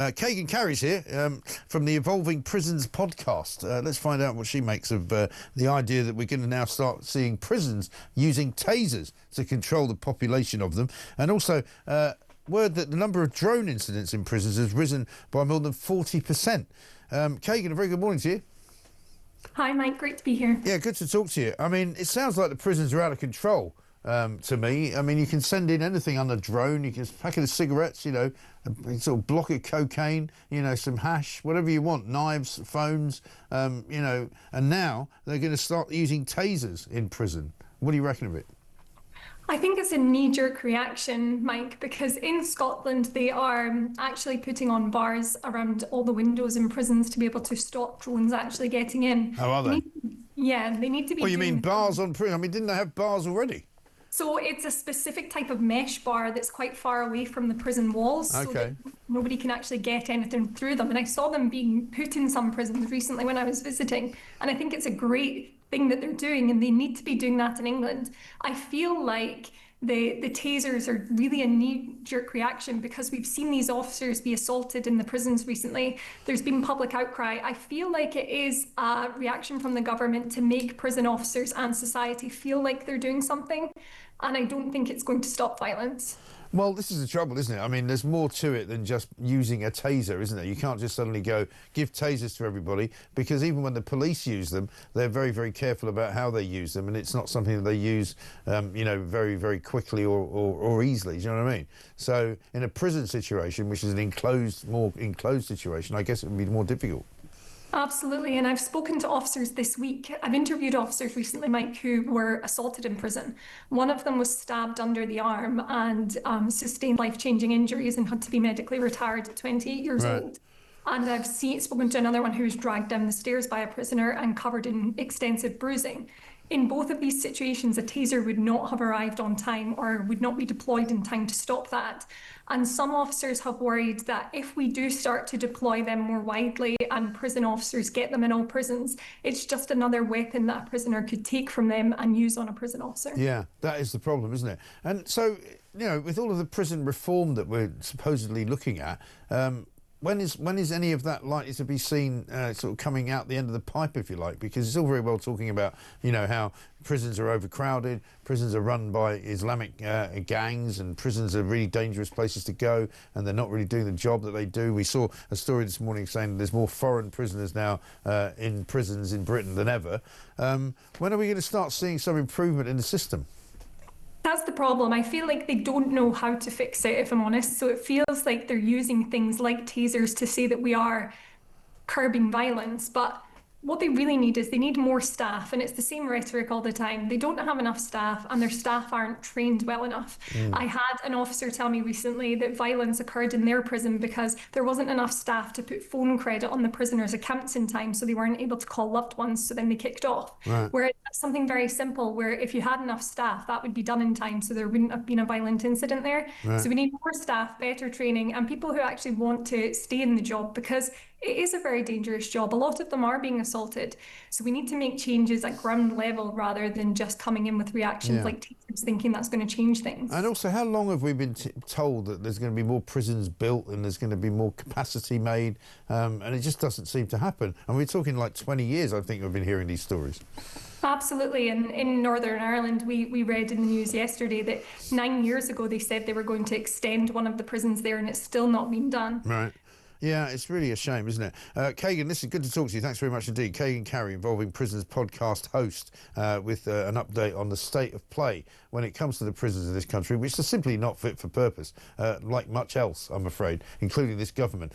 Kaigan Carrie's here from the Evolving Prisons podcast. Let's find out what she makes of the idea that we're going to now start seeing prisons using tasers to control the population of them, and also word that the number of drone incidents in prisons has risen by more than 40%. Kaigan, a very good morning to you. Hi Mike, great to be here. Yeah, good to talk to you. I mean, it sounds like the prisons are out of control. To me, I mean, you can send in anything on a drone. You can packet of cigarettes, you know, a sort of block of cocaine, you know, some hash, whatever you want, knives, phones, you know. And now they're going to start using tasers in prison. What do you reckon of it? I think it's a knee-jerk reaction, Mike, because in Scotland they are actually putting on bars around all the windows in prisons to be able to stop drones actually getting in. Oh, are they? Yeah, they need to be. Well, you mean bars on prison? I mean, didn't they have bars already? So it's a specific type of mesh bar that's quite far away from the prison walls, so that nobody can actually get anything through them. And I saw them being put in some prisons recently when I was visiting, and I think it's a great thing that they're doing, and they need to be doing that in England. I feel like the tasers are really a knee-jerk reaction because we've seen these officers be assaulted in the prisons recently. There's been public outcry. I feel like it is a reaction from the government to make prison officers and society feel like they're doing something, and I don't think it's going to stop violence. Well, this is the trouble, isn't it? I mean, there's more to it than just using a taser, isn't there? You can't just suddenly go, give tasers to everybody, because even when the police use them, they're very, very careful about how they use them, and it's not something that they use, you know, very, very quickly or easily, do you know what I mean? So in a prison situation, which is an more enclosed situation, I guess it would be more difficult. Absolutely, and I've spoken to officers this week. I've interviewed officers recently, Mike, who were assaulted in prison. One of them was stabbed under the arm and sustained life-changing injuries and had to be medically retired at 28 years old. And I've spoken to another one who was dragged down the stairs by a prisoner and covered in extensive bruising. In both of these situations, a taser would not have arrived on time or would not be deployed in time to stop that. And some officers have worried that if we do start to deploy them more widely and prison officers get them in all prisons, it's just another weapon that a prisoner could take from them and use on a prison officer. Yeah, that is the problem, isn't it? And so, you know, with all of the prison reform that we're supposedly looking at, when is any of that likely to be seen sort of coming out the end of the pipe, if you like? Because it's all very well talking about, you know, how prisons are overcrowded, prisons are run by Islamic gangs, and prisons are really dangerous places to go, and they're not really doing the job that they do. We saw a story this morning saying there's more foreign prisoners now in prisons in Britain than ever. When are we going to start seeing some improvement in the system? That's the problem. I feel like they don't know how to fix it, if I'm honest. So it feels like they're using things like tasers to say that we are curbing violence, but what they really need is they need more staff, and it's the same rhetoric all the time. They don't have enough staff, and their staff aren't trained well enough. I had an officer tell me recently that violence occurred in their prison because there wasn't enough staff to put phone credit on the prisoners' accounts in time, so they weren't able to call loved ones, so then they kicked off. Whereas something very simple, where if you had enough staff, that would be done in time, so there wouldn't have been a violent incident there. So we need more staff, better training, and people who actually want to stay in the job, because it is a very dangerous job. A lot of them are being assaulted. So we need to make changes at ground level rather than just coming in with reactions like tasers thinking that's going to change things. And also, how long have we been told that there's going to be more prisons built and there's going to be more capacity made? And it just doesn't seem to happen. And we're talking like 20 years, I think, we've been hearing these stories. Absolutely. And in Northern Ireland, we read in the news yesterday that 9 years ago they said they were going to extend one of the prisons there, and it's still not been done. Right. Yeah, it's really a shame, isn't it? Kaigan, listen, good to talk to you. Thanks very much indeed. Kaigan Carrie, Evolving Prisons podcast host, with an update on the state of play when it comes to the prisons of this country, which are simply not fit for purpose, like much else, I'm afraid, including this government.